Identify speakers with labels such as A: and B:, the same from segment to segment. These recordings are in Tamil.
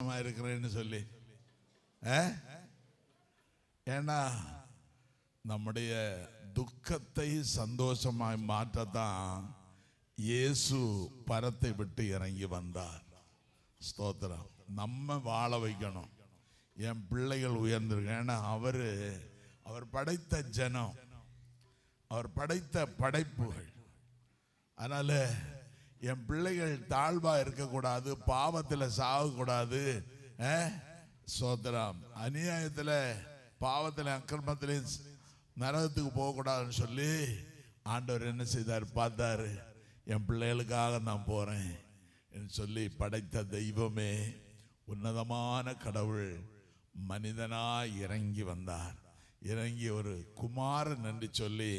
A: இருக்கிறேன்னு சொல்லி ஏன்னா நம்முடைய துக்கத்தை சந்தோஷமாய் மாற்றத்தான் இயேசு பரத்தை விட்டு இறங்கி வந்தார். ஸ்தோத்திரம். நம்ம வாழ வைக்கணும். என் பிள்ளைகள் உயர்ந்திருக்க. ஏன்னா அவர் படைத்த ஜனம், அவர் படைத்த படைப்புகள். அதனால என் பிள்ளைகள் தாழ்வா இருக்கக்கூடாது, பாவத்தில் சாகக்கூடாது, சோதரம் அநியாயத்தில் பாவத்தில் அக்கிரமத்திலையும் நரகத்துக்கு போகக்கூடாதுன்னு சொல்லி ஆண்டவர் என்ன செய்தார்? பார்த்தாரு, என் பிள்ளைகளுக்காக நான் போறேன் என்று சொல்லி படைத்த தெய்வமே, உன்னதமான கடவுள் மனிதனாய் இறங்கி வந்தார். இறங்கி ஒரு குமாரன் என்று சொல்லி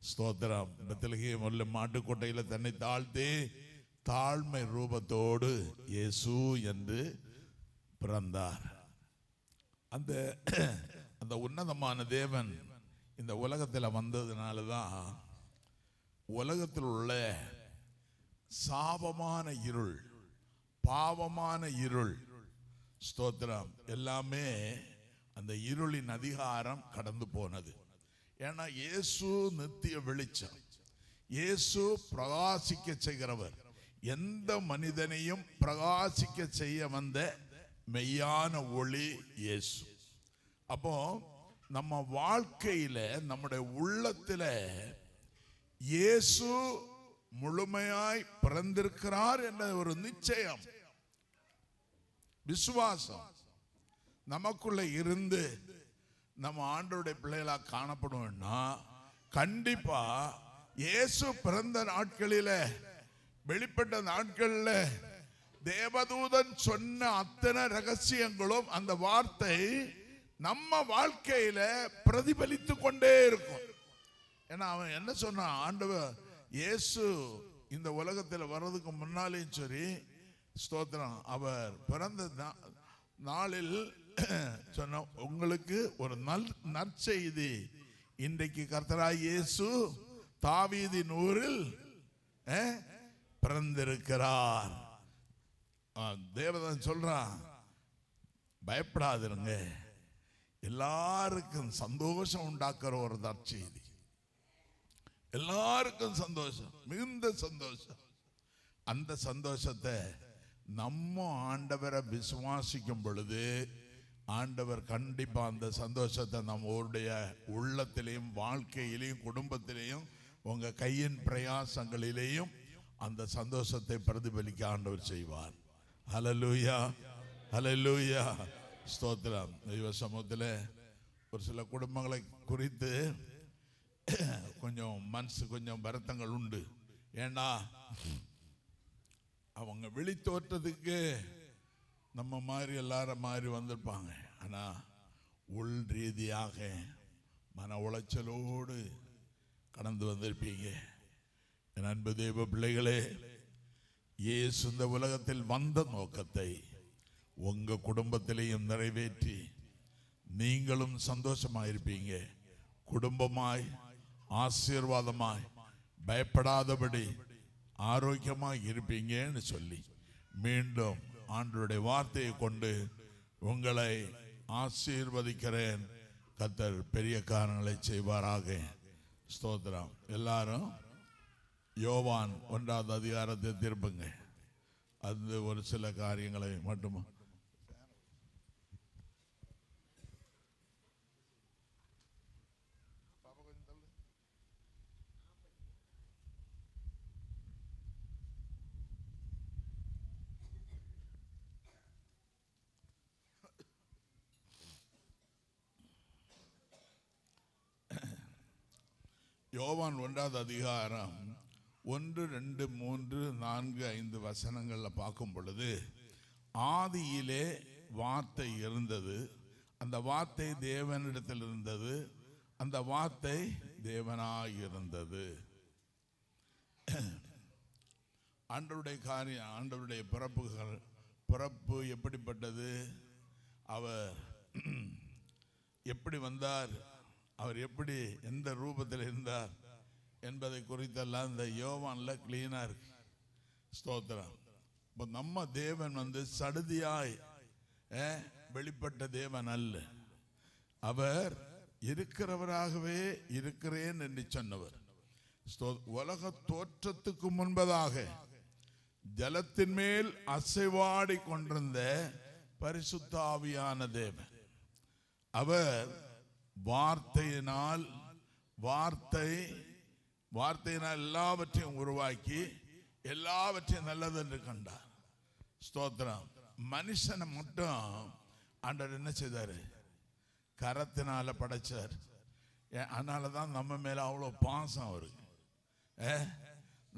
A: ஸ்தோத்திரம். பெத்லகேம் உள்ள மாட்டுக்கொட்டையில் தன்னை தாழ்த்தி தாழ்மை ரூபத்தோடு இயேசு என்று பிறந்தார். அந்த உன்னதமான தேவன் இந்த உலகத்தில் வந்ததுனால தான் உலகத்தில் உள்ள சாபமான இருள், பாவமான இருள், ஸ்தோத்திரம், எல்லாமே அந்த இருளின் அதிகாரம் கடந்து போனது. ஏன்னா இயேசு நித்திய வெளிச்சம், இயேசு பிரகாசிக்க செய்கிறவர். எந்த மனிதனையும் பிரகாசிக்க செய்ய வந்த மெய்யான ஒளி இயேசு. அப்போ நம்ம வாழ்க்கையில, நம்முடைய உள்ளத்துல இயேசு முழுமையாய் பிறந்திருக்கிறார் என்ற ஒரு நிச்சயம், விசுவாசம் நமக்குள்ள இருந்து நம்ம ஆண்டவருடைய பிள்ளைகளா காணப்படுவோம்னா, கண்டிப்பா இயேசு பிறந்த நாட்களில, வெளிப்பட்ட நாட்கள்ல தேவதூதன் சொன்ன அத்தனை ரகசியங்களும் அந்த வார்த்தை நம்ம வாழ்க்கையில பிரதிபலித்து கொண்டே இருக்கும். ஏன்னா அவன் என்ன சொன்னான்? ஆண்டவர் இயேசு இந்த உலகத்தில் வர்றதுக்கு முன்னாலேயும் சரி, ஸ்தோத்திரம், அவர் பிறந்த நாளில் சொன்ன, உங்களுக்கு ஒரு நற்செய்தி, இன்றைக்கு கர்த்தராய் இயேசு தாவீதின் ஊரில் பிறந்திருக்கிறார். தேவதன் சொல்றான், பயப்படாதிருங்க, எல்லாருக்கும் சந்தோஷம் உண்டாக்குற ஒரு நற்செய்தி, எல்லாருக்கும் சந்தோஷம், மிகுந்த சந்தோஷம். அந்த சந்தோஷத்தை நம்ம ஆண்டவரை விசுவாசிக்கும் பொழுது ஆண்டவர் கண்டிப்பா அந்த சந்தோஷத்தை நம்மளுடைய உள்ளத்திலையும், வாழ்க்கையிலையும், குடும்பத்திலையும், உங்க கையின் பிரயாசங்களிலேயும் அந்த சந்தோஷத்தை பிரதிபலிக்க ஆண்டவர் செய்வார். ஹல்லேலூயா, ஹல்லேலூயா, ஸ்தோத்திரம். தெய்வ சமூகத்தில் ஒரு சில குடும்பங்களை குறித்து கொஞ்சம் மனசு கொஞ்சம் வருத்தங்கள் உண்டு. ஏன்னா அவங்க வெளித்தோற்றத்துக்கு நம்ம மாதிரி எல்லாரும் மாதிரி வந்திருப்பாங்க, ஆனா உள் ரீதியாக மன உளைச்சலோடு கடந்து வந்திருப்பீங்க. என் அன்பு தெய்வ பிள்ளைகளே, இயேசு இந்த உலகத்தில் வந்த நோக்கத்தை உங்க குடும்பத்திலையும் நிறைவேற்றி நீங்களும் சந்தோஷமாயிருப்பீங்க. குடும்பமாய், ஆசீர்வாதமாய், பயப்படாதபடி ஆரோக்கியமாய் இருப்பீங்கன்னு சொல்லி மீண்டும் ஆண்டவருடைய வார்த்தையை கொண்டு உங்களை ஆசீர்வதிக்கிறேன். கர்த்தர் பெரிய காரியங்களை செய்வாராக. ஸ்தோத்திரம். எல்லாரும் யோவான் 1வது அதிகாரத்தை திருப்புங்க. அது ஒரு சில காரியங்களை மட்டும். யோவான் 1வது அதிகாரம் 1, 2, 3, 4, 5 வசனங்கள்ல பார்க்கும் பொழுது, ஆதியிலே வார்த்தை இருந்தது, அந்த வார்த்தை தேவனிடத்தில் இருந்தது, அந்த வார்த்தை தேவனாய் இருந்தது. ஆண்டவருடைய காரியம், ஆண்டவருடைய பிறப்பு எப்படிப்பட்டது, அவர் எப்படி வந்தார், அவர் எப்படி எந்த ரூபத்தில் இருந்தார் என்பதை குறித்தெல்லாம் இந்த யோவான்ல கிளீனா இருக்கு. ஸ்தோத்திரம். இப்போ நம்ம தேவன் சடுதியாய் வெளிப்பட்ட தேவன் அல்ல. அவர் இருக்கிறவராகவே இருக்கிறேன் என்று சொன்னவர். உலக தோற்றத்துக்கு முன்பதாக ஜலத்தின் மேல் அசைவாடி கொண்டிருந்த பரிசுத்த ஆவியான தேவன். அவர் வார்த்தையினால் எல்லாவற்றையும் உருவாக்கி எல்லாவற்றையும் நல்லது என்று கண்டார். ஸ்தோத்திரம். மனுஷனை மட்டும் ஆண்டவர் என்ன செய்தாரு? கரத்தினால படைச்சார். அதனாலதான் நம்ம மேல அவ்வளோ பாசம் அவருக்கு.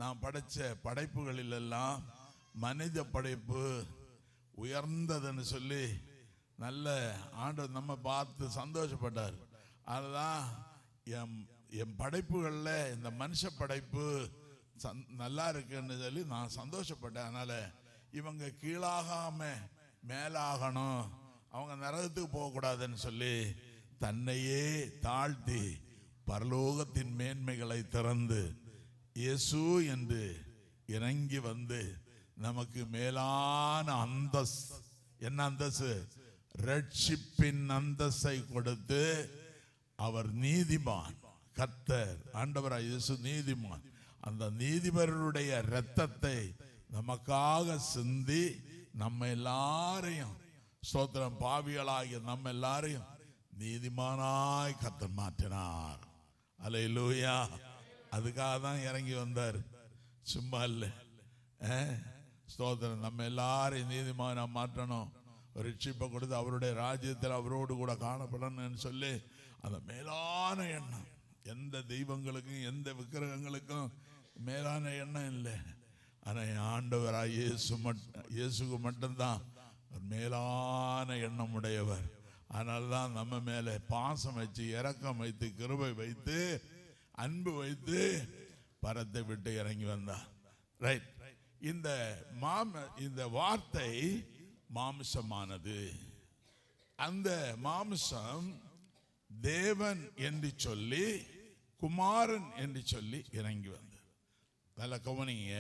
A: நான் படைச்ச படைப்புகளில் எல்லாம் மனித படைப்பு உயர்ந்ததுன்னு சொல்லி நல்ல ஆண்டவர் நம்ம பார்த்து சந்தோஷப்பட்டார். அதுதான் என் படைப்புகளில் இந்த மனுஷ படைப்பு நல்லா இருக்குன்னு சொல்லி நான் சந்தோஷப்பட்டேன். அதனால இவங்க கீழாகாம மேலாகணும், அவங்க நரகத்துக்கு போகக்கூடாதுன்னு சொல்லி தன்னையே தாழ்த்தி பரலோகத்தின் மேன்மைகளை திறந்து இயேசு என்று இறங்கி வந்து நமக்கு மேலான அந்தஸ்து, என்ன அந்தஸ்து? ரட்சிப்பின் அந்தஸ்தை கொடுத்து அவர் நீதிமான். கர்த்தர் ஆண்டவராய் இயேசு நீதிமான். அந்த நீதிபரருடைய இரத்தத்தை நமக்காக சிந்தி நம்ம எல்லாரையும், ஸ்தோத்திரம், பாவிகளாகிய நம்ம எல்லாரையும் நீதிமானாய் கர்த்தர் மாற்றினார். அல்லேலூயா. அதுக்காக தான் இறங்கி வந்தார், சும்மா இல்லை. ஸ்தோத்திரம். நம்ம எல்லாரையும் நீதிமானா மாற்றணும், ரட்சிப்பை கொடுத்து அவருடைய ராஜ்யத்தில் அவரோடு கூட காணப்படணும்னு சொல்லி அந்த மேலான எண்ணம். எந்த தெய்வங்களுக்கும் எந்த விக்கிரகங்களுக்கும் மேலான எண்ணம் இல்லை. ஆனால் ஆண்டவராய் இயேசுக்கு மட்டும்தான் மேலான எண்ணம் உடையவர். அதனால்தான் நம்ம மேலே பாசம் வச்சு, இரக்கம் வைத்து, கிருபை வைத்து, அன்பு வைத்து பரத்தை விட்டு இறங்கி வந்தார். ரைட். இந்த வார்த்தை மாம்சமானது. அந்த மாம்சம் தேவன் என்று சொல்லி, குமாரன் என்று சொல்லி இறங்கி வந்தது. நல்ல கவனிங்க.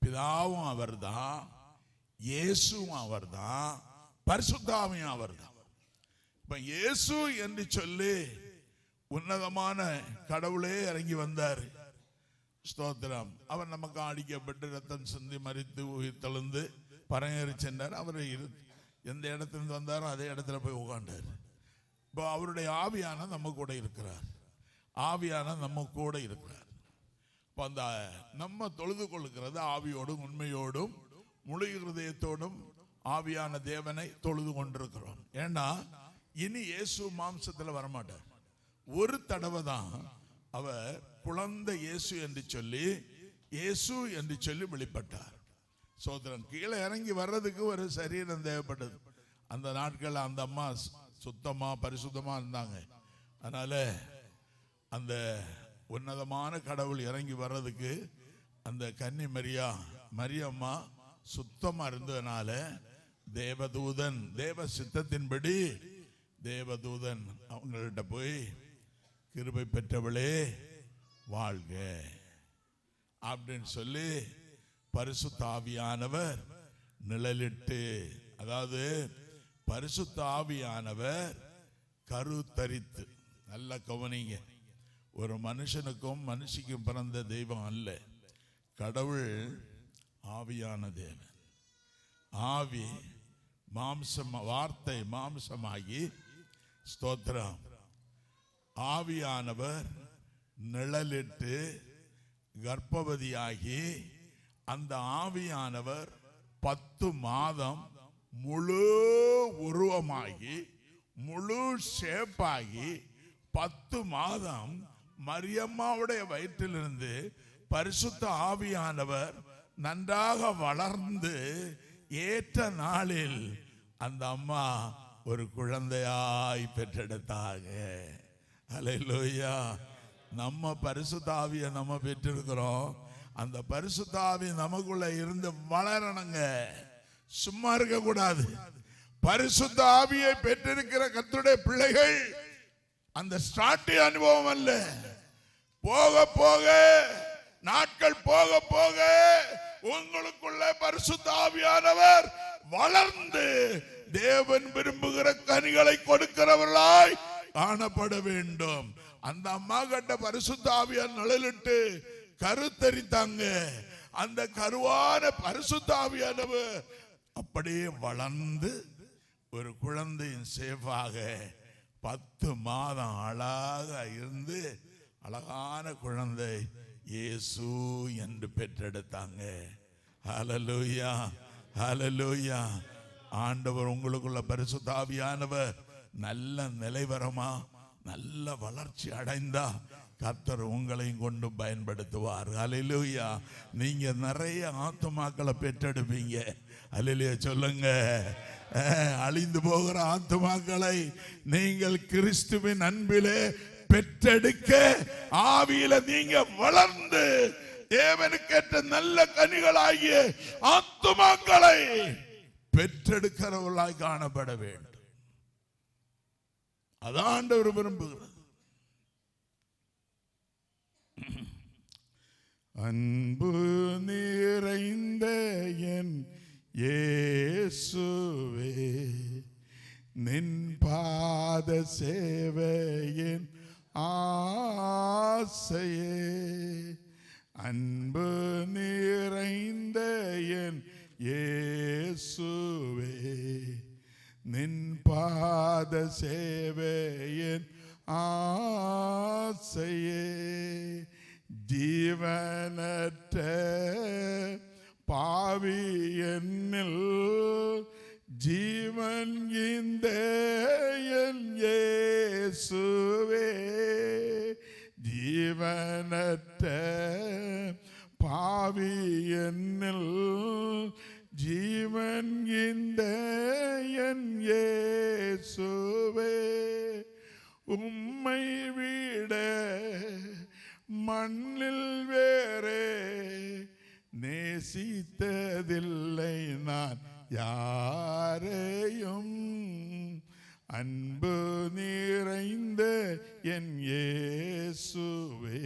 A: பிதாவும் அவர்தான், இயேசுவும் அவர்தான், பரிசுத்த ஆவியும் அவர்தான். இப்ப இயேசு என்று சொல்லி உன்னதமான கடவுளே இறங்கி வந்தார். ஸ்தோத்திரம். அவர் நமக்கு அடிக்கப்பட்டு ரத்தம் சிந்தி மரித்து உயிர் தெழுந்து பரங்கேறி சென்றார். அவர் எந்த இடத்துல வந்தாரோ அதே இடத்துல போய் உட்கார்ந்தார். இப்போ அவருடைய ஆவியான நம்ம கூட இருக்கிறார். ஆவியான நம்ம கூட இருக்கிறார். இப்போ அந்த நம்ம தொழுது கொள்ளுகிறது ஆவியோடும் உண்மையோடும் முழு இருதயத்தோடும் ஆவியான தேவனை தொழுது கொண்டிருக்கிறோம். ஏன்னா இனி இயேசு மாம்சத்தில் வரமாட்டார். ஒரு தடவை தான் அவர் குழந்தை இயேசு என்று சொல்லி வெளிப்பட்டார். சோதரன் கீழே இறங்கி வர்றதுக்கு ஒரு சரீரம் தேவைப்பட்டது. அந்த நாட்கள் அந்த அம்மா சுத்தமா பரிசுத்தமா இருந்தாங்க. அதனால அந்த உன்னதமான கடவுள் இறங்கி வர்றதுக்கு அந்த கன்னி மரியம்மா சுத்தமா இருந்ததுனால தேவதூதன், தேவ சித்தத்தின்படி தேவதூதன் அவங்கள்ட்ட போய், கிருபை பெற்றவளே வாழ்க அப்படின்னு சொல்லி பரிசுத்த ஆவியானவர் நிழலிட்டு, அதாவது பரிசுத்த ஆவியானவர் கருத்தரித்து, நல்ல கவனிங்க, ஒரு மனுஷனுக்கும் மனுஷிக்கும் பிறந்த தெய்வம் அல்ல. கடவுள் ஆவியான தேவன். ஆவி மாம்சம், வார்த்தை மாம்சமாகி, ஸ்தோத்திரம், ஆவியானவர் நிழலிட்டு கர்ப்பவதியாகி, அந்த ஆவியானவர் 10 மாதம் முழு உருவமாகி முழு ஷேப்பாகி 10 மாதம் மரியம்மாவுடைய வயிற்றிலிருந்து பரிசுத்த ஆவியானவர் நன்றாக வளர்ந்து ஏற்ற நாளில் அந்த அம்மா ஒரு குழந்தையாய் பெற்றெடுத்தாங்க. அல்லேலூயா. நம்ம பரிசுத்த ஆவியை நம்ம பெற்றிருக்கிறோம். அந்த பரிசுத்த ஆவி நமக்குள்ள இருந்து வளரணுங்க, சும்மா இருக்க கூடாது. பரிசுத்த ஆவியை பெற்றிருக்கிற கர்த்தருடைய பிள்ளைகள் அந்த ஸ்டார்ட் அனுபவம் அல்ல, போக போக, நாட்கள் போக போக உங்களுக்குள்ள பரிசுத்த ஆவியானவர் வளர்ந்து தேவன் விரும்புகிற கனிகளை கொடுக்கிறவர்களாய் காணப்பட வேண்டும். அந்த அம்மா கட்ட பரிசுத்த ஆவியார் நிழலிட்டு கருத்தரித்தாங்க. அந்த கருவான பரிசுத்த ஆவியானவர் அப்படியே வளர்ந்து ஒரு குழந்தையின் சேஃபாக 10 மாதம் அழகாக இருந்து அழகான குழந்தை இயேசு என்று பெற்றெடுத்தாங்க. ஹல்லேலூயா, ஹல்லேலூயா. ஆண்டவர் உங்களுக்குள்ள பரிசுத்த ஆவியானவர் நல்ல நிலைவரமா நல்ல வளர்ச்சி அடைந்தா கர்த்தர் உங்களையும் கொண்டு பயன்படுத்துவார். ஹல்லேலூயா. நீங்க நிறைய ஆத்துமாக்களை பெற்றெடுப்பீங்க. ஹல்லேலூயா சொல்லுங்க. அழிந்து போகிற ஆத்துமாக்களை நீங்கள் கிறிஸ்துவின் அன்பிலே பெற்றெடுக்க ஆவியில நீங்க வளர்ந்து தேவனுக்கேற்ற நல்ல கனிகளாகிய ஆத்துமாக்களை பெற்றெடுக்கிறவர்களாய் காணப்பட வேண்டும். அதான் ஆண்டவர் விரும்புகிறது. அன்பு நிறைந்த என் இயேசுவே, நின் பாத சேவையின் ஆசையே, அன்பு நிறைந்த என் இயேசுவே, நின் பாத சேவையின் ஆசையே, ஜீவனற்ற பாவி என்னில் ஜீவன் இந்த என் இயேசுவே, ஜீவனற்ற பாவி என்னில் ஜீவன் இந்த என் இயேசுவே, உம்மை விட மண்ணில் வேறே நேசித்ததில்லை நான் யாரையும், அன்பு நிறைந்த என் இயேசுவே,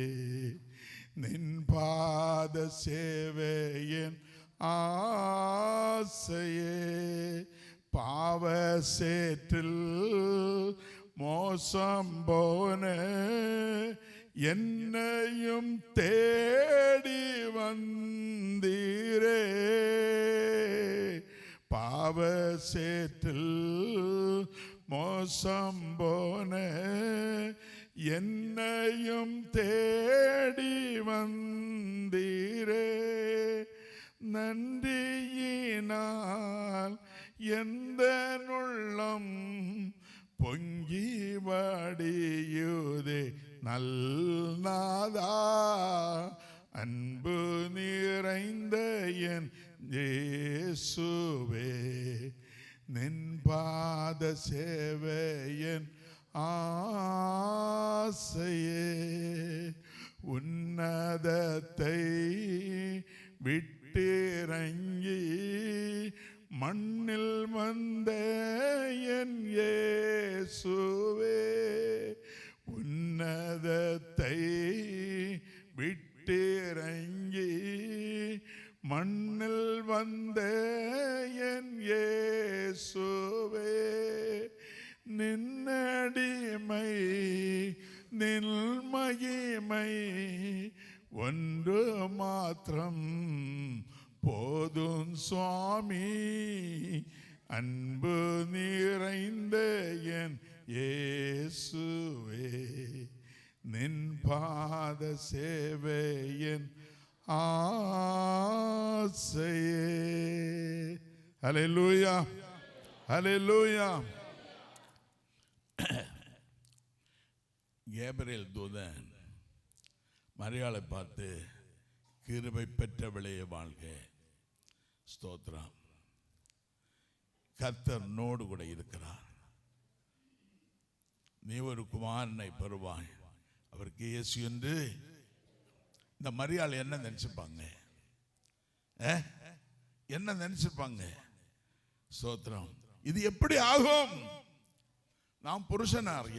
A: நின் பாத சேவையின் ஆசையே, பாவ சேற்றில் மோசம் போன என்னையும் தேடி வந்தீரே, பாவ சேற்றில் மோசம் போன என்னையும் தேடி வந்தீரே, நன்றியினால் எந்த உள்ளம் பொங்கி வடியுதே நல்நாதா, அன்பு நிறைந்த என் இயேசுவே, நின் பாத சேவையின் ஆசையே, உன்னதத்தை விட்டிறங்கி மண்ணில் வந்த என் இயேசுவே, உன்னதத்தை விட்டிறங்கி மண்ணில் வந்த என் இயேசுவே, நின்னடிமை நின் மகிமை ஒன்று மாத்திரம் போதும் சுவாமி, அன்பு நிறைந்த என் இயேசுவே, நின் பாத சேவையின் ஆசையே. ஹல்லேலூயா, ஹல்லேலூயா. கேப்ரியேல் தூதன் மரியாளை பார்த்து, கிருபை பெற்றவளே வாழ்க, ஸ்தோத்திரம், கர்த்தர் நோடு கூட இருக்கிறார், நீ ஒரு குமாரனை பெறுவாய், அவருக்கு இயேசு என்று. இந்த மரியாள் என்ன நினைச்சுப்பாங்க? என்ன நினைச்சுப்பாங்க? ஸ்தோத்திரம். இது எப்படி ஆகும்? நாம் புருஷனார்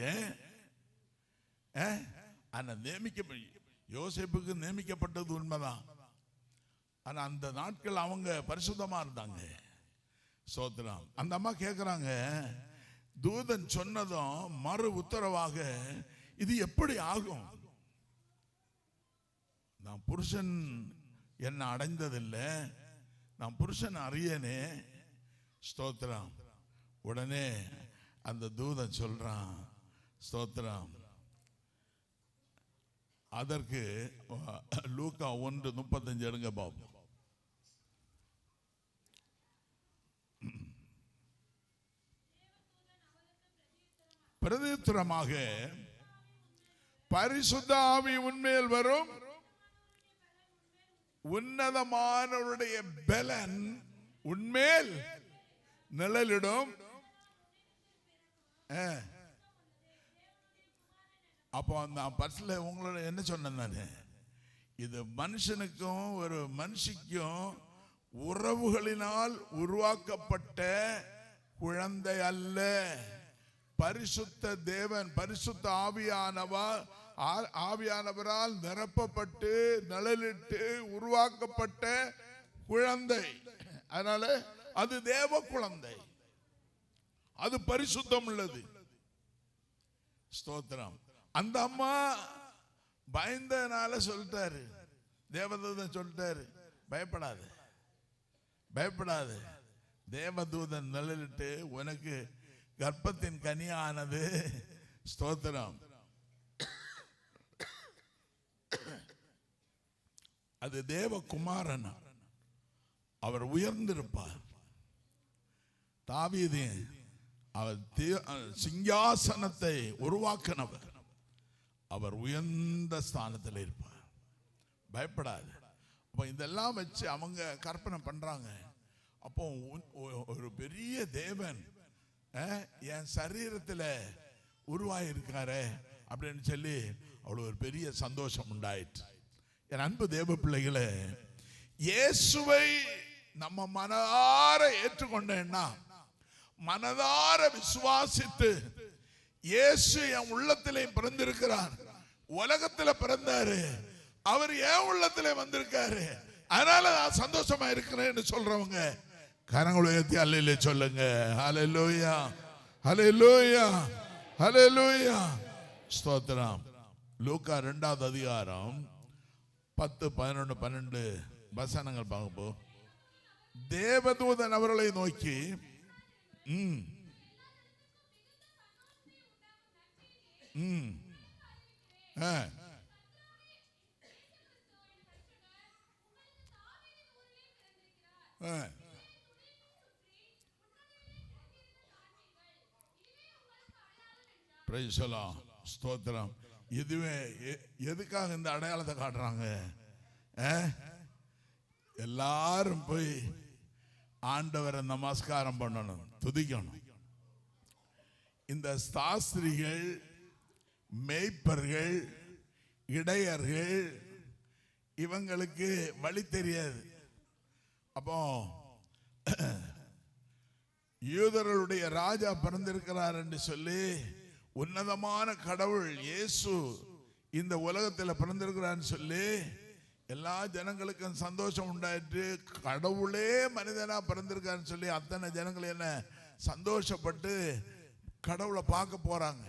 A: யோசேப்புக்கு நியமிக்கப்பட்டது உண்மைதான். ஆனா அந்த நாட்கள் அவங்க பரிசுத்தமா இருந்தாங்க. ஸ்தோத்திரம். அந்த அம்மா கேட்குறாங்க, தூதன் சொன்னதும் மறு உத்தரவாக இது எப்படி ஆகும்? நான் புருஷன் என்ன அடைந்ததில்லை, நான் புருஷன் அறியனே. ஸ்தோத்திரம். உடனே அந்த தூதன் சொல்றான், ஸ்தோத்திரம், அதற்கு லூக்கா 1:35 எடுங்க பாபு. பிரதியுத்தரமாக பரிசுத்த ஆவி உன்மேல் வரும், உன்னதமானவருடைய பலன் உன்மேல் நிழலிடும். அப்போ அந்த பர்ஸ்ல உங்களோட என்ன சொன்னேன் நான், இது மனுஷனுக்கும் ஒரு மனுஷிக்கும் உறவுகளினால் உருவாக்கப்பட்ட குழந்தை அல்ல. பரிசுத்த தேவன், பரிசுத்த ஆவியானவரால் நிரப்பப்பட்டு நிழலிட்டு உருவாக்கப்பட்ட குழந்தை. அதனால அது தேவ குழந்தை, அது பரிசுத்தம் உள்ளது. ஸ்தோத்திரம். அந்த அம்மா பயந்தனால சொல்லிட்டாரு, தேவதூதன் சொல்லிட்டாரு, பயப்படாது பயப்படாது, தேவதூதன் நிழலிட்டு உனக்கு கர்ப்பத்தின் கனியானது, ஸ்தோத்திரம், அது தேவகுமாரன், அவர் உயர்ந்திருப்பார். தாவீது அவர் சிங்காசனத்தை உருவாக்கினவர், அவர் உயர்ந்த ஸ்தானத்தில் இருப்பார். பயப்படாது. அப்போ இதெல்லாம் வச்சு அவங்க கற்பனை பண்றாங்க. அப்போ ஒரு பெரிய தேவன் என் சரீரத்தில் உருவாயிருக்காரு அப்படின்னு சொல்லி அவ்வளோ ஒரு பெரிய சந்தோஷம் உண்டாயிற்று. என் அன்பு தேவ பிள்ளைகளை, இயேசுவை நம்ம மனதார ஏற்றுக்கொண்டேன்னா, மனதார விசுவாசித்து இயேசு என் உள்ளத்திலே பிறந்திருக்கிறார், உலகத்தில் பிறந்தாரு, அவர் என் உள்ளத்திலே வந்திருக்காரு, அதனால நான் சந்தோஷமா இருக்கிறேன்னு சொல்றவங்க கரங்களை உயர்த்தி அல்லேலூயா சொல்லுங்க. ஹல்லேலூயா, ஹல்லேலூயா, ஹல்லேலூயா. ஸ்தோத்திரம். லூக்கா 2வது அதிகாரம் 10, 11, 12 வசனங்கள் பார்ப்போ. தேவதூதன் அவர்களை நோக்கி ஸ்தோத்திரம். இதுவே எதுக்காக இந்த அடையாளத்தை காட்டுறாங்க? எல்லாரும் போய் ஆண்டவரை நமஸ்காரம் பண்ணணும், துதிக்கணும். இந்த சாஸ்திரிகள், மேய்ப்பர்கள், இடையர்கள், இவங்களுக்கு வழி தெரியாது. அப்போ யூதர்களுடைய ராஜா பிறந்திருக்கிறார் என்று சொல்லி, உன்னதமான கடவுள் இயேசு இந்த உலகத்தில் பிறந்திருக்கிறான்னு சொல்லி எல்லா ஜனங்களுக்கும் சந்தோஷம் உண்டாயிட்டு, கடவுளே மனிதனா பிறந்திருக்காருன்னு சொல்லி அத்தனை ஜனங்கள் என்ன சந்தோஷப்பட்டு கடவுளை பார்க்க போறாங்க.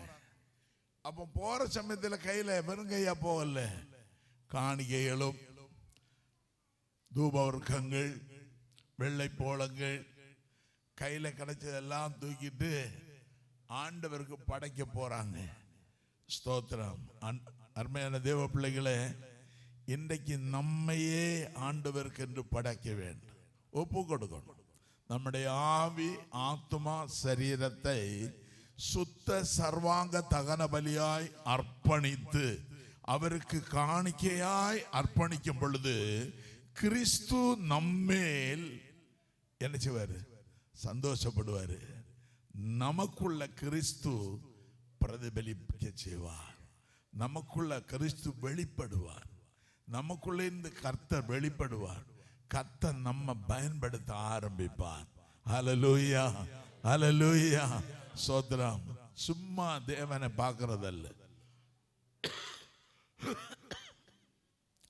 A: அப்போ போற சமயத்தில் கையில வெறுங்கையா போகல, காணிக்கைகளும் தூபவர்க்கங்கள், வெள்ளை போளங்கள், கையில கிடைச்சதெல்லாம் தூக்கிட்டு ஆண்டவருக்கு படைக்க போறாங்க. ஸ்தோத்திரம். அருமையான தேவ பிள்ளைகளே, இன்றைக்கு நம்மையே ஆண்டவருக்கு என்று படைக்க வேண்டும், ஒப்பு கொடுக்கணும். நம்முடைய ஆவி, ஆத்மா, சரீரத்தை சுத்த சர்வாங்க தகன பலியாய் அர்ப்பணித்து அவருக்கு காணிக்கையாய் அர்ப்பணிக்கும் பொழுது கிறிஸ்து நம்மேல் என்ன செய்வாரு? சந்தோஷப்படுவாரு. நமக்குள்ள கிறிஸ்து பிரதிபலிக்க செய்வார், நமக்குள்ள கிறிஸ்து வெளிப்படுவார், நமக்குள்ள இருந்து கர்த்தர் வெளிப்படுவார், கர்த்தர் நம்ம பயன்படுத்த ஆரம்பிப்பார். ஹல்லேலூயா, ஹல்லேலூயா. ஸ்தோத்திரம். சும்மா தேவனை பார்க்கறதல்ல.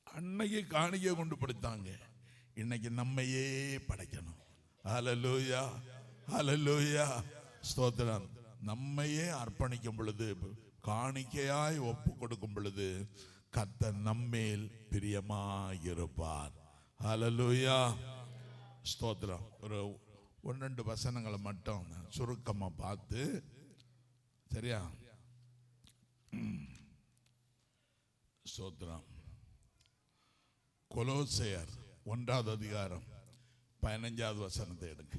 A: அன்னைக்கு காணிக்கை கொண்டு படைத்தாங்க, இன்னைக்கு நம்மையே படைக்கணும். ஹல்லேலூயா. ஹல்லேலூயா, ஸ்தோத்திரம். நம்மையே அர்ப்பணிக்கும் பொழுது, காணிக்கையாய் ஒப்பு கொடுக்கும் பொழுது கர்த்தர் நம்மேல் பிரியமாயிருப்பார். ஹல்லேலூயா, ஸ்தோத்திரம். ஒரு 1-2 வசனங்களை மட்டும் சுருக்கமா பார்த்து, சரியா? ஸ்தோத்திரம். கொலோசையர் 1ஆம் அதிகாரம் 15ஆவது வசனத்தை எடுங்க.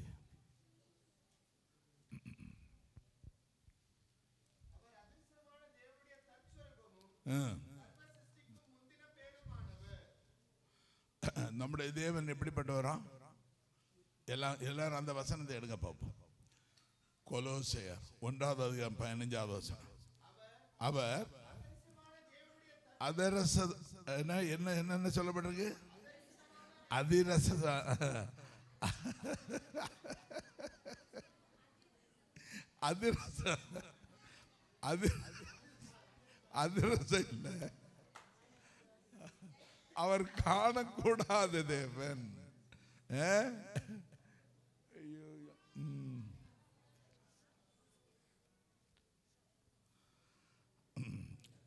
A: நம்முடைய தேவன் எப்படிப்பட்டவரா? எல்லாரும் அந்த வசனத்தை எடுங்க பார்ப்போம். கொலோசையர் 1ஆம் அதிகாரம் 15ஆவது வசனம். அவர் அதரச என்ன சொல்லப்பட்டிருக்கு? அதிரச அதிரசம் இல்லை, அவர் காணக்கூடாத தேவன்.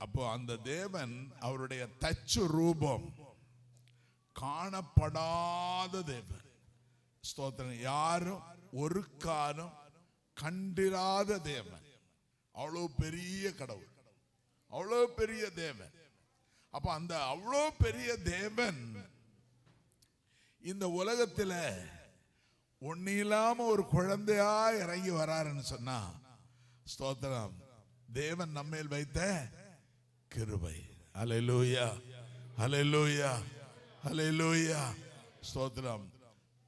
A: அப்போ அந்த தேவன் அவருடைய தச்சு ரூபம் காணப்படாத தேவன். ஸ்தோத்திரம். யாரும் ஒரு காலம் கண்டிராத தேவன். அவ்வளவு பெரிய கடவுள், அவ்வளவு பெரிய தேவன். அப்ப அந்த அவ்வளவு பெரிய தேவன் இந்த உலகத்துல ஒண்ணு இல்லாம ஒரு குழந்தையா இறங்கி வராருன்னு சொன்னா, ஸ்தோத்திரம், தேவன் நம்மேல் வைத்த கிருபை. ஹல்லேலூயா, ஹல்லேலூயா, ஹல்லேலூயா, ஸ்தோத்திரம்.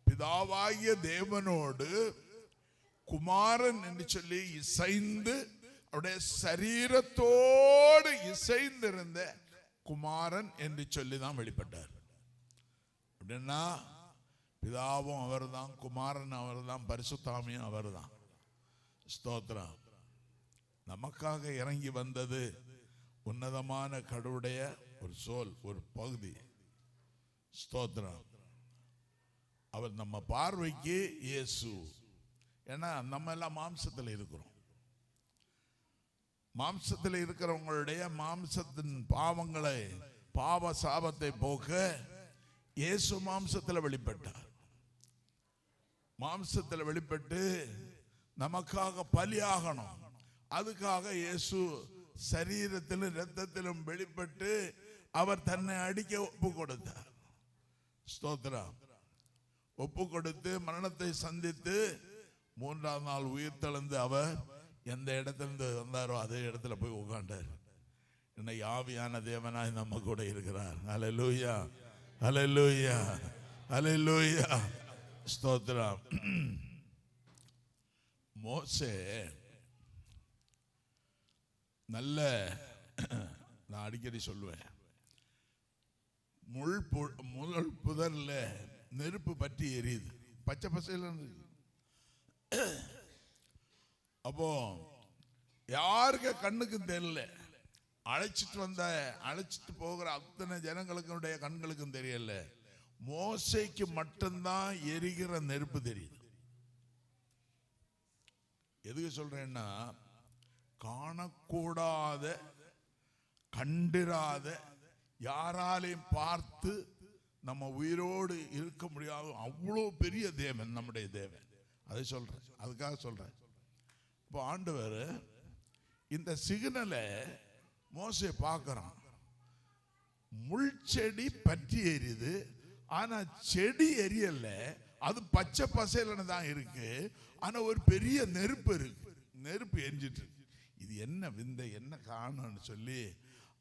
A: பிதாவாகிய தேவனோடு குமாரன் என்று சொல்லி இசைந்து, அவருடைய சரீரத்தோடு இசைந்திருந்த குமாரன் என்று சொல்லி தான் வெளிப்பட்டார். அப்படின்னா பிதாவும் அவர் தான், குமாரன் அவர் தான், பரிசுத்தாமியும் அவர் தான். ஸ்தோத்திரம். நமக்காக இறங்கி வந்தது உன்னதமான கடவுளுடைய ஒரு சோல், ஒரு பகுதி. ஸ்தோத்திரம். அவர் நம்ம பார்வைக்கு இயேசு. ஏன்னா நம்ம எல்லாம் மாம்சத்தில் இருக்கிறோம். மாம்சத்தில் இருக்கிறவங்களுடைய மாம்சத்தின் பாவங்களை, பாவ சாபத்தை போக்க இயேசு மாம்சத்தில் வெளிப்பட்டார். மாம்சத்தில் வெளிப்பட்டு நமக்காக பலியாகணும். அதுக்காக இயேசு சரீரத்திலும் இரத்தத்திலும் வெளிப்பட்டு அவர் தன்னை அடிக்க ஒப்பு கொடுத்தார். ஸ்தோத்திரம். ஒப்பு கொடுத்து மரணத்தை சந்தித்து 3ஆம் நாள் உயிர் தெழுந்து அவர் எந்த இடத்திலிருந்து வந்தாரோ அதே இடத்துல போய் உட்கார்ந்தார். இன்னைக்கு ஆவியான தேவனாய் நம்ம கூட இருக்கிறார். ஹல்லேலூயா, ஹல்லேலூயா, ஹல்லேலூயா, ஸ்தோத்திரம். மோசே நல்ல, நான் அடிக்கடி சொல்லுவேன், முள் புதர்ல நெருப்பு பற்றி எரியுது, பச்சை பசையில. அப்போ யாருக்கு கண்ணுக்கும் தெரியல, அழைச்சிட்டு போகிற அத்தனை ஜனங்களுடைய கண்களுக்கும் தெரியல. மோசைக்கு மட்டும்தான் எரிகிற நெருப்பு தெரியுது. எதுக்கு சொல்றேன்னா, காணக்கூடாத, கண்டிராத, யாராலையும் பார்த்து நம்ம உயிரோடு இருக்க முடியாது அவ்வளோ பெரிய தேவன் நம்முடைய தேவன். அதை சொல்றேன், அதுக்காக சொல்றேன். இப்போ ஆண்டவர் இந்த சிக்னலை மோசே பார்க்கறான். முள் செடி பற்றி எரியுது, ஆனா செடி எரியல, அது பச்சை பசையில தான் இருக்கு. ஆனா ஒரு பெரிய நெருப்பு இருக்கு, நெருப்பு எரிஞ்சிட்டு இருக்கு. இது என்ன விந்தை, என்ன காரணம்னு சொல்லி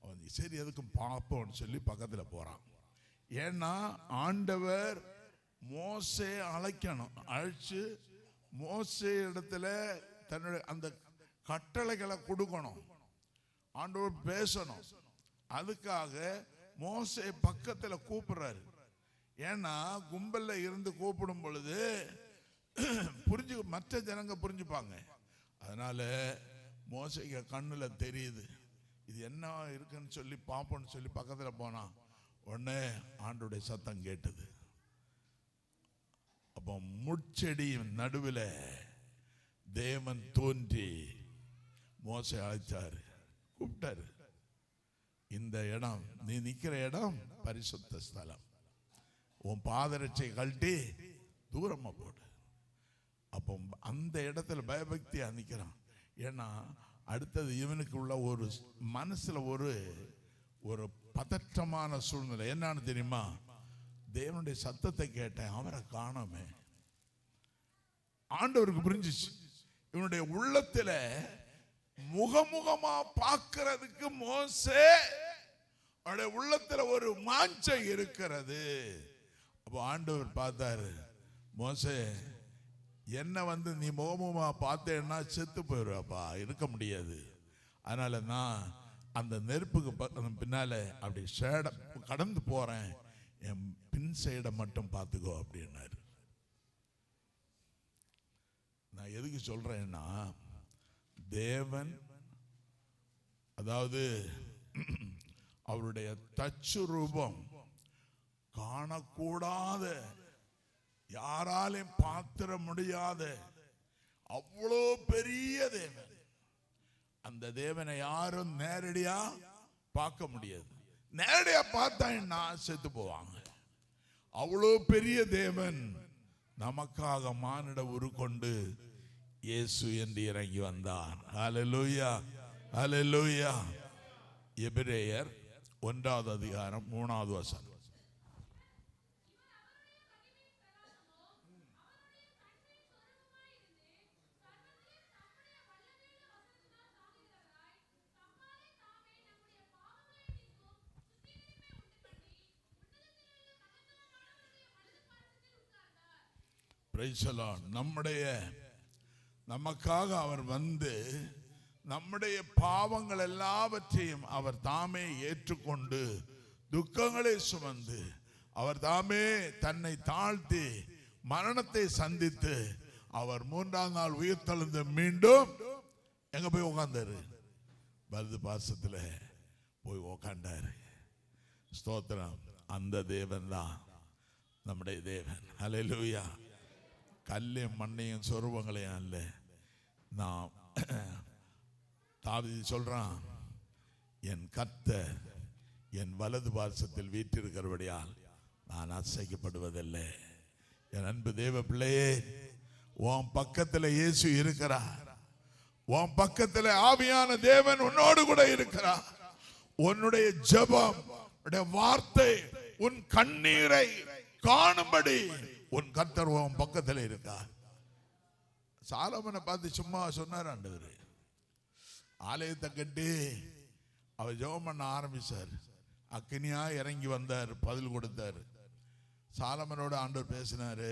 A: அவன் சரி எதுக்கும் பார்ப்போம்னு சொல்லி பக்கத்துல போறான். ஏன்னா ஆண்டவர் மோசே அழைக்கணும், அழைச்சு மோசே இடத்துல தன்னுடைய அந்த கட்டளைகளை கொடுக்கணும், ஆண்டவர் பேசணும். அதுக்காக மோசே பக்கத்துல கூப்பிடுறாரு. ஏன்னா கும்பல்ல இருந்து கூப்பிடும் பொழுது மற்ற ஜனங்க புரிஞ்சுப்பாங்க. அதனால மோசேக்கு கண்ணுல தெரியுது, இது என்ன இருக்குன்னு சொல்லி பாப்போன்னு சொல்லி பக்கத்துல போனா உடனே ஆண்டோடைய சத்தம் கேட்டது. அப்போ முட்செடி நடுவில் தேவன் தோன்றி மோசே அழைச்சாரு, கூப்பிட்டாரு. இந்த இடம், நீ நிக்கிற இடம் பரிசுத்த ஸ்தலம், உன் பாதரட்சை கழட்டி தூரமா போடு. அப்போ அந்த இடத்துல பயபக்தியா நிக்கிறான். ஏன்னா அடுத்தது இவனுக்கு உள்ள ஒரு மனசுல ஒரு பதற்றமான சூழ்நிலை. என்னன்னு தெரியுமா? தேவனுடைய சத்தத்தை கேட்டேன், அவரை காணோமே. ஆண்டவருக்கு புரிஞ்சிச்சு, இவனுடைய உள்ளத்துல முகமுகமா பார்க்கிறதுக்கு மோசே அவருடைய உள்ளத்துல ஒரு மாஞ்சை இருக்கிறது. அப்போ ஆண்டவர் பார்த்தாரு, மோசே என்ன நீ முகமுகமா பார்த்தேன்னா செத்து போயிடுவாப்பா, இருக்க முடியாது. அதனால நான் அந்த நெருப்புக்கு பின்னால அப்படி கடந்து போறேன், என் பின் சைடை மட்டும் பார்த்துக்கோ அப்படின்னாரு. நான் எதுக்கு சொல்றேன்னா, தேவன் அதாவது அவருடைய தச்சு ரூபம் காணக்கூடாத, யாராலையும் பார்த்திட முடியாத அவ்வளோ பெரிய தேவன். அந்த தேவனை யாரும் நேரடியா பார்க்க முடியாது. நேரடியா பார்த்தா செத்து போவாங்க. அவ்வளோ பெரிய தேவன் நமக்காக மானிட உருக்கொண்டு இயேசு என்று இறங்கி வந்தார். ஹல்லேலூயா, ஹல்லேலூயா. எபிரேயர் 1வது அதிகாரம் 3வது வசனம். நமக்காக அவர் வந்து நம்முடைய பாவங்கள் எல்லாவற்றையும் அவர் தாமே ஏற்றுக்கொண்டு துக்கங்களை சுமந்து அவர் தாமே தன்னை தாழ்த்தி மரணத்தை சந்தித்து அவர் 3ஆம் நாள் உயிர்த்தெழுந்து மீண்டும் எங்க போய் உட்கார்ந்தாரு? வலது பாசத்துல போய் உட்கார்ந்தாரு. ஸ்தோத்திரம். அந்த தேவன் தான் நம்முடைய தேவன். ஹல்லேலூயா. கல்லையும் மண்ணையும் சொருபங்களையும் அல்ல. நான் தாவீது சொல்றான், என் கர்த்தர் என் வலது பாசத்தில் வீற்றிருக்கிறபடியால் நான் அசைக்கப்படுவதில்லை. என் அன்பு தேவ பிள்ளையே, உன் பக்கத்தில் இயேசு இருக்கிறார். உன் பக்கத்தில் ஆவியான தேவன் உன்னோடு கூட இருக்கிறார். உன்னுடைய ஜெபம், வார்த்தை, உன் கண்ணீரை காணும்படி உன் கர்த்தர் உன் பக்கத்தில் இருக்கார். சாலமனை பார்த்து சும்மா சொன்னார் ஆண்டவர். ஆலயத்தை கட்டி அவர் ஜெபம் பண்ண ஆரம்பிச்சார். அக்கினியா இறங்கி வந்தார், பதில் கொடுத்தார். சாலமனோட ஆண்டவர் பேசினாரு,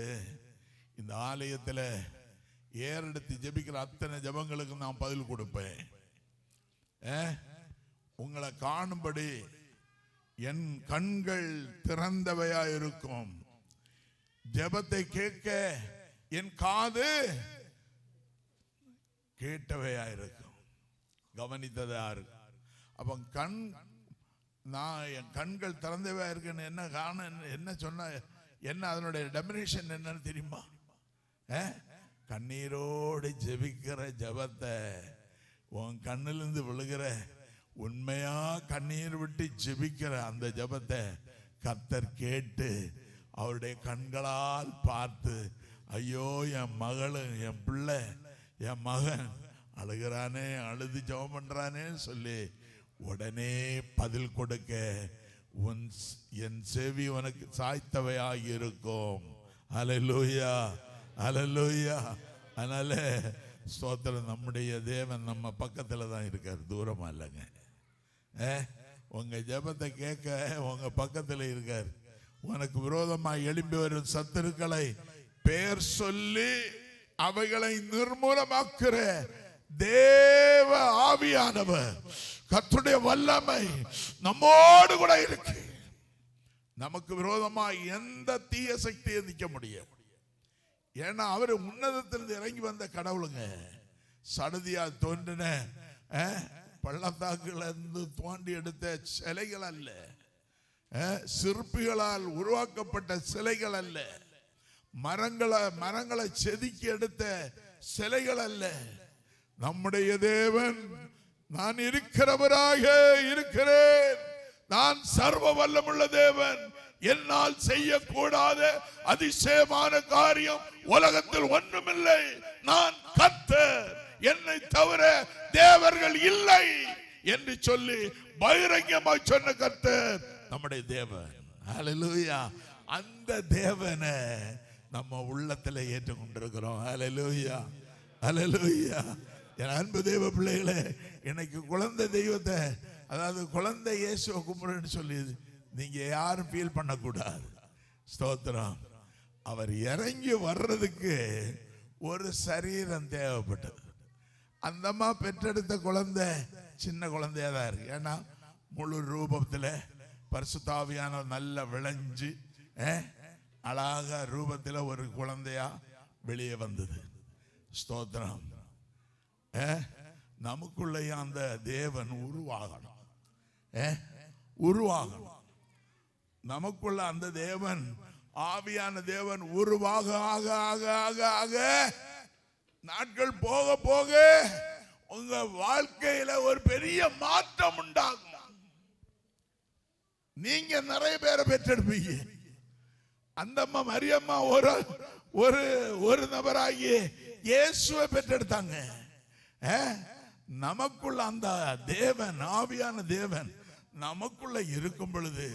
A: இந்த ஆலயத்தில் ஏறெடுத்து ஜெபிக்கிற அத்தனை ஜெபங்களுக்கு நான் பதில் கொடுப்பேன். உங்களை காணும்படி என் கண்கள் திறந்தவையா இருக்கும். ஜெபத்தை கேட்க என் காது கேட்டவையா இருக்கும், கவனித்ததா இருக்கும். அப்ப நான் என் கண்கள் திறந்தவையா இருக்குன்னு என்ன காரணம், என்ன சொன்ன, என்ன அதனுடைய டெபினிஷன் என்னன்னு தெரியுமா? கண்ணீரோடு ஜெபிக்கிற ஜெபத்தை, உன் கண்ணிலிருந்து விழுகிற உண்மையா கண்ணீர் விட்டு ஜெபிக்கிற அந்த ஜெபத்தை கர்த்தர் கேட்டு அவருடைய கண்களால் பார்த்து, ஐயோ என் மகளு, என் பிள்ளை, என் மகன் அழுகிறானே, அழுது ஜெபம் பண்றானே சொல்லி உடனே பதில் கொடுக்க என் செவி உனக்கு சாய்த்தவையாகி இருக்கும். ஹல்லேலூயா, ஹல்லேலூயா. அதனால ஸ்தோத்திரம், நம்முடைய தேவன் நம்ம பக்கத்துல தான் இருக்கார், தூரமா இல்லைங்க. உங்க ஜெபத்தை கேட்க உங்க பக்கத்துல இருக்கார். உனக்கு விரோதமாக எழும்பி வரும் சத்துருக்களை பெயர் சொல்லி அவைகளை நிர்மூலமாக்குற தேவ ஆவியானவர், கர்த்தருடைய வல்லமை நம்மோடு கூட இருக்கு. நமக்கு விரோதமாக எந்த தீய சக்தியை நிற்க முடியும். ஏன்னா அவரு உன்னதத்திலிருந்து இறங்கி வந்த கடவுளுங்க. சடுதியா தோன்றின பள்ளத்தாக்குல இருந்து தோண்டி எடுத்த சிலைகள் அல்ல, சிற்பிகளால் உருவாக்கப்பட்ட சிலைகள் அல்ல, மரங்களை செதுக்கி எடுத்த சிலைகள் அல்ல. நம்முடைய தேவன் நான் இருக்கிறவராக இருக்கிறேன், நான் சர்வ வல்லமுள்ள தேவன், என்னால் செய்யக்கூடாத அதிசயமான காரியம் உலகத்தில் ஒன்றுமில்லை, நான் கர்த்தர், என்னை தவிர தேவர்கள் இல்லை என்று சொல்லி பகிரங்கமாய் சொன்ன கர்த்தர் நம்முடைய தேவன். ஹல்லேலூயா. அந்த தேவனை நம்ம உள்ளத்துல ஏற்றுக்கொண்டிருக்கிறோம். ஹல்லேலூயா, ஹல்லேலூயா. என் அன்பு தேவ பிள்ளைகளே, இன்னைக்கு குழந்தை தெய்வத்தை, அதாவது குழந்தை இயேசுவை கும்பிடுன்னு சொல்லி நீங்க யாரும் ஃபீல் பண்ணக்கூடாது. ஸ்தோத்திரம். அவர் இறங்கி வர்றதுக்கு ஒரு சரீரம் தேவைப்பட்டது. அந்த அம்மா பெற்றெடுத்த குழந்தை சின்ன குழந்தையா தான் இருக்கு. ஏன்னா முழு ரூபத்தில் பரிசுத்த ஆவியானவர் நல்ல விளைஞ்சு அழகா ரூபத்தில் ஒரு குழந்தையா வெளியே வந்தது. ஸ்தோத்திரம். நமக்குள்ளே அந்த தேவன் உருவாகணும், உருவாகணும். நமக்குள்ள அந்த தேவன், ஆவியான தேவன் உருவாக ஆக ஆக ஆக ஆக நாட்கள் போக போக உங்க வாழ்க்கையில ஒரு பெரிய மாற்றம் உண்டாகும். நீங்க நிறைய பேரை பெற்றெடுப்பீங்க. அந்த அம்மா மரியம்மா ஒரு ஒரு நபராகி இயேசுவை பெற்றெடுத்தாங்க. நமக்குள்ள அந்த தேவன், ஆவியான தேவன் நமக்குள்ள இருக்கும் பொழுது,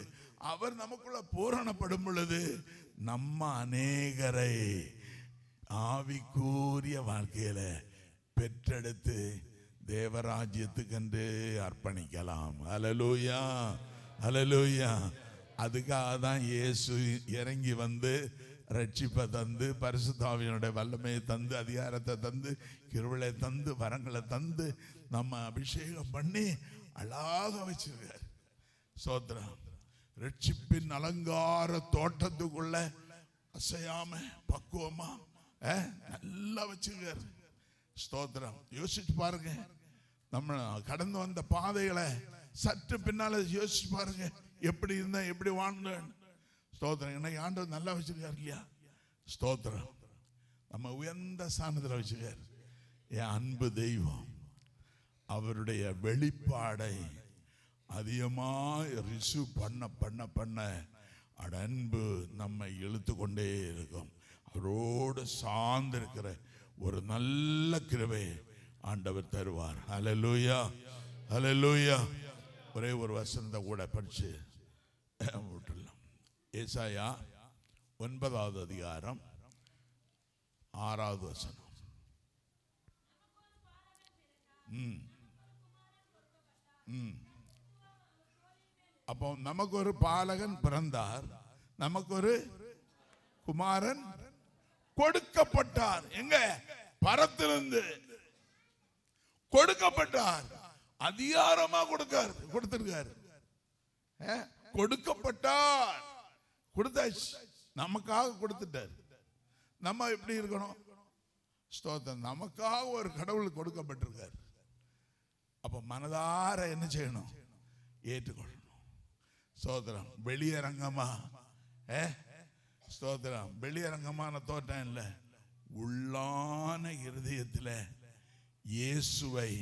A: அவர் நமக்குள்ள பூரணப்படும் பொழுது, நம்ம அநேகரை ஆவிக்கூறிய வாழ்க்கையில பெற்றெடுத்து தேவராஜ்யத்துக்கென்று அர்ப்பணிக்கலாம். ஹல்லேலூயா, ஹல்லேலூயா. அதுக்காக தான் இயேசு இறங்கி வந்து ரட்சிப்பை தந்து, பரிசுத்த ஆவியினுடைய வல்லமையை தந்து, அதிகாரத்தை தந்து, கிருபையை தந்து, வரங்களை தந்து, நம்ம அபிஷேகம் பண்ணி அழகாக வச்சிருக்கார். சோத்திரம். ரட்சிப்பின் அலங்கார தோட்டத்துக்குள்ள அசையாம பக்குவமா நல்லா வச்சிருக்கார். ஸ்தோத்திரம். யோசிச்சு பாருங்க, நம்ம கடந்து வந்த பாதைகளை சற்று பின்னால யோசிச்சு பாருங்க, எப்படி இருந்தா எப்படி வாழ்ந்தேன். ஸ்தோத்திரம். இன்னைக்கு ஆண்டவர் நல்லா வச்சிருக்காரு இல்லையா? ஸ்தோத்திரம். நம்ம உயர்ந்த ஸ்தானத்தில் வச்சிருக்காரு. என் அன்பு தெய்வம் அவருடைய வெளிப்பாடை அதிகமாக ரிசீவ் பண்ண பண்ண பண்ண அன்பு நம்மை இழுத்து கொண்டே இருக்கும். அவரோடு சார்ந்திருக்கிற ஒரு நல்ல கிருபை ஆண்டவர் தருவார். ஹல்லேலூயா, ஹல்லேலூயா. ஒரே ஒரு வசனத்தை கூட படிச்சு விட்டுடலாம். ஏசாயா 9வது அதிகாரம் 6வது வசனம். அப்போ நமக்கு ஒரு பாலகன் பிறந்தார், நமக்கு ஒரு குமாரன் கொடுக்கப்பட்டார். எங்க? பரத்திலிருந்து கொடுக்கப்பட்டார். அதிகாரமா கொடுத்திருக்காரு. கொடுக்கப்பட்டார், கொடுத்தாச்சு, நமக்காக கொடுத்துட்டார். நம்ம எப்படி இருக்கணும்? ஸ்தோத்திரம். நமக்காக ஒரு கடவுள் கொடுக்கப்பட்டிருக்கார். அப்ப மனதார என்ன செய்யணும்? ஏற்றுக்கொள்ளணும். ஸ்தோத்திரம். வெளியரங்கமா ஸ்தோத்திரம். வெளியரங்கமான தோட்டம் இல்லை, உள்ளான இருதயத்தில் இயேசுவை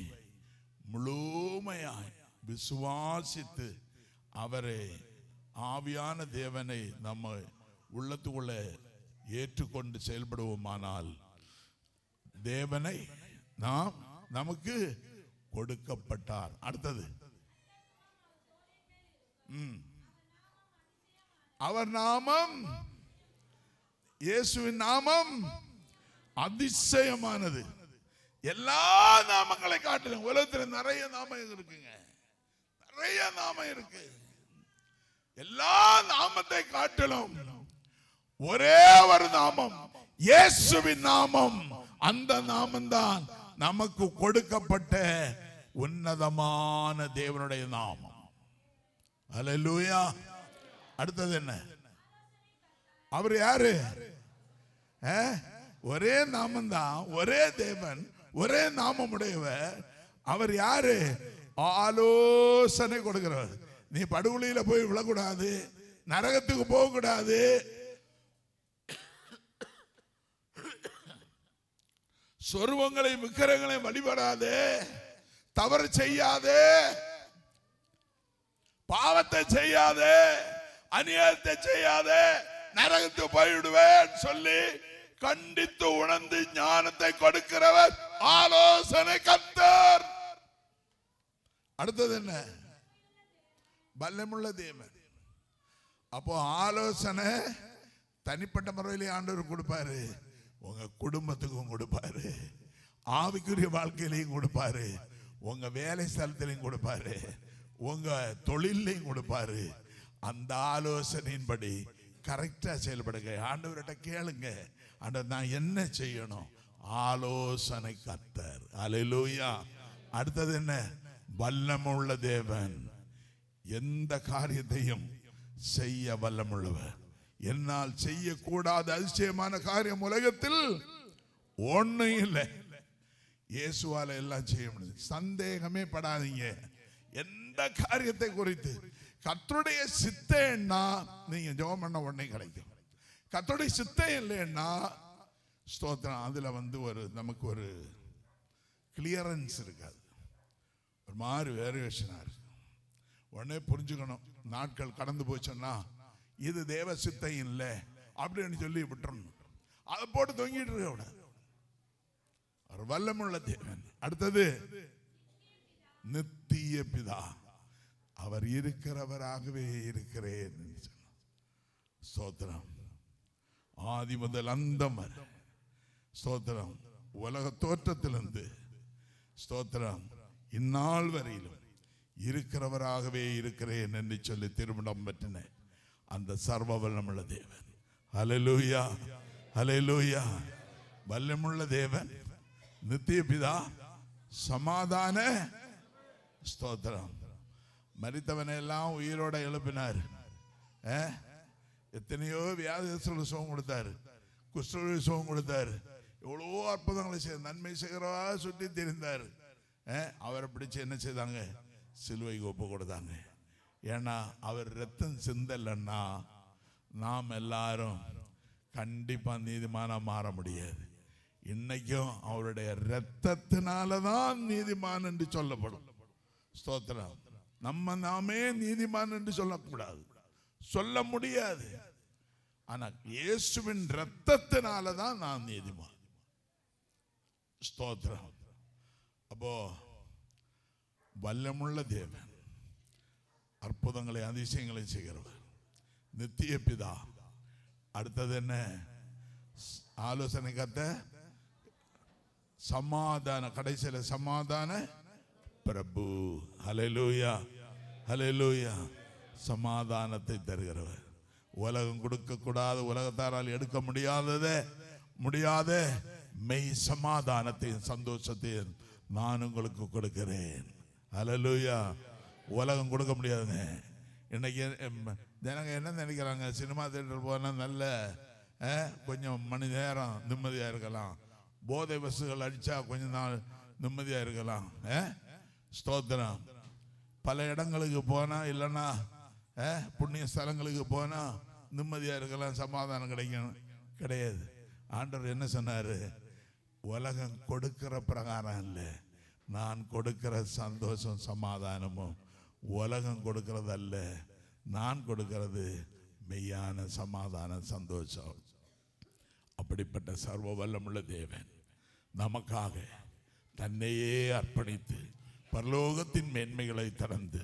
A: முழுமையாய் விசுவாசித்து அவரை, ஆவியான தேவனை நம்ம உள்ளத்துக்குள்ள ஏற்றுக்கொண்டு செயல்படுவோமானால் தேவனை நாம் நமக்கு கொடுக்கப்பட்டார். அடுத்தது, அவர் நாமம், இயேசுவின் நாமம் அதிசயமானது. எல்லா நாமங்களை காட்டிலும் உலகத்தில் நிறைய நாமம் இருக்குங்க, நிறைய நாமம் இருக்கு. எல்லா நாமத்தை காட்டிலும் ஒரே ஒரு நாமம், இயேசுவின் நாமம். அந்த நாமம் தான் நமக்கு கொடுக்கப்பட்ட உன்னதமான தேவனுடைய நாமம். ஹல்லேலூயா. அடுத்தது என்ன? அவர் யாரு? ஒரே நாமம் தான், ஒரே தேவன், ஒரே நாமம் உடையவர். அவர் யாரு? ஆலோசனை கொடுக்கிறவர். நீ படுகொலியில போய் விழக்கூடாது, நரகத்துக்கு போக கூடாது. சொருவங்களையும் விக்கிரங்களையும் வழிபடாதே, தவறு செய்யாதே, பாவத்தை செய்யாதே, அநியாயத்தை செய்யாதே, நரகத்து போய்விடுவேன் சொல்லி கண்டித்து உணர்ந்து ஞானத்தை கொடுக்கிறவர் ஆலோசனை கர்த்தர். அடுத்தது என்ன? வல்லமுள்ள தேவன். அப்போ ஆலோசனை தனிப்பட்ட முறையிலே ஆண்டவர் கொடுப்பாரு, உங்க குடும்பத்துக்கும் கொடுப்பாரு, ஆவிக்குரிய வாழ்க்கையிலையும் கொடுப்பாரு, உங்க வேலை ஸ்தலத்திலையும் கொடுப்பாரு, உங்க தொழிலையும் கொடுப்பாரு. அந்த ஆலோசனையின்படி கரெக்டா செயல்படுங்க. ஆண்டவர்கிட்ட கேளுங்க, ஆண்டவர் நான் என்ன செய்யணும்? ஆலோசனை கர்த்தர். அல்லேலூயா. அடுத்தது என்ன? வல்லமுள்ள தேவன். எந்த காரியத்தையும் செய்ய வல்லமுள்ளவர். என்னால் செய்யக்கூடாத அதிசயமான காரியம் உலகத்தில் ஒண்ணும் இல்லை. இயேசுவால எல்லாம் செய்ய முடியும். சந்தேகமே படாதீங்க. எந்த காரியத்தை குறித்து கர்த்தருடைய சித்தம்னா நீங்க ஜெபம் பண்ண உடனே கிடைக்கும். கர்த்தருடைய சித்தம் இல்லைன்னா ஸ்தோத்திரம், அதுல நமக்கு ஒரு கிளியரன்ஸ் இருக்காது, ஒரு மாதிரி வேரியேஷனா இருக்கு. உடனே புரிஞ்சுக்கணும். நாட்கள் கடந்து போச்சுன்னா இது தேவ சித்தம் இல்லை அப்படின்னு சொல்லி விட்டுறணும். அதை போட்டு தொங்கிட்டு இருக்க ஒரு வல்லமுள்ள தேவன். அடுத்தது நித்திய பிதா. அவர் இருக்கிறவராகவே இருக்கிறேன். ஸ்தோத்திரம். ஆதி முதல் அந்தம் ஸ்தோத்திரம், உலக தோற்றத்திலிருந்து ஸ்தோத்திரம் இந்நாள் வரையிலும் இருக்கிறவராகவே இருக்கிறேன் என்று சொல்லி திருமணம் பற்றின அந்த சர்வ வல்லமுள்ள தேவன். ஹல்லேலூயா, ஹல்லேலூயா. வல்லமுள்ள தேவன், நித்திய பிதா, சமாதான ஸ்தோத்திரம். மரித்தவனை எல்லாம் உயிரோட எழுப்பினார். எத்தனையோ வியாதிகளுக்கு சுகம் கொடுத்தாரு, குஷ்டரோகி சுகம் கொடுத்தாரு, எவ்வளவோ அற்புதங்களை செய்த, நன்மை செய்கிறவா சுற்றி தெரிந்தார். அவரை பிடிச்சு என்ன செய்தாங்க? சிலுவைக்கு ஒப்பு கொடுத்தாங்க. ஏன்னா அவர் ரத்தம் சிந்தலைன்னா நாம் எல்லாரும் கண்டிப்பா நீதிமானா மாற முடியாது. இன்னைக்கும் அவருடைய ரத்தத்தினாலதான் நீதிமான் என்று சொல்லப்படும். ஸ்தோத்திரம். நாமே நீதிமான் என்று சொல்லக்கூடாது, சொல்ல முடியாது. ஆனா இயேசுவின் ரத்தத்தினாலதான் நான் நீதிமான். ஸ்தோத்திரம். அப்போ வல்லமுள்ள தேவன், அற்புதங்களை அதிசயங்களை செய்கிறவர், நித்திய பிதா. அடுத்தது என்ன? ஆலோசனை கர்த்தர், சமாதான, கடைசியில சமாதான பிரபு. ஹல்லேலூயா, ஹல்லேலூயா. சமாதானத்தை தருகிறவர். உலகம் கொடுக்க கூடாத, உலகத்தாரால் எடுக்க முடியாத மெய் சமாதானத்தையும் சந்தோஷத்தையும் நான் உங்களுக்கு கொடுக்கிறேன். ஹல்லேலூயா. உலகம் கொடுக்க முடியாதுங்க. இன்னைக்கு ஜனங்க என்ன நினைக்கிறாங்க? சினிமா தியேட்டர் போனால் நல்ல கொஞ்சம் மணி நேரம் நிம்மதியா இருக்கலாம், போதை வசுகள் அடிச்சா கொஞ்ச நாள் நிம்மதியா இருக்கலாம். ஸ்தோத்திரம். பல இடங்களுக்கு போனா, இல்லைன்னா புண்ணிய ஸ்தலங்களுக்கு போனா நிம்மதியா இருக்கலாம், சமாதானம் கிடையாது. ஆண்டவர் என்ன சொன்னாரு? உலகம் கொடுக்கிற பிரகாரம் இல்லை, நான் கொடுக்கிற சந்தோஷம் சமாதானமும் உலகம் கொடுக்கிறது அல்ல, நான் கொடுக்கிறது மெய்யான சமாதான சந்தோஷம். அப்படிப்பட்ட சர்வ வல்லமுள்ள தேவன் நமக்காக தன்னையே அர்ப்பணித்து பரலோகத்தின் மேன்மைகளை திறந்து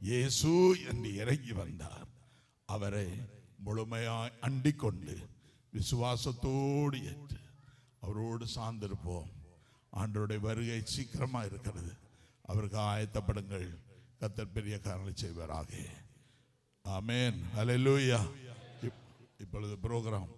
A: இயேசு என்று இறங்கி வந்தார். அவரை முழுமையாய் அண்டிக் கொண்டு விசுவாசத்தோடு ஏற்று அவரோடு சார்ந்திருப்போம். ஆண்டவருடைய வருகை சீக்கிரமா இருக்கிறது. அவருக்கு ஆயத்தப்படுங்கள். கர்த்தர் பெரிய காரியங்களை செய்வாராக. ஆமென். ஹல்லேலூயா. இப்பொழுது ப்ரோக்ராம்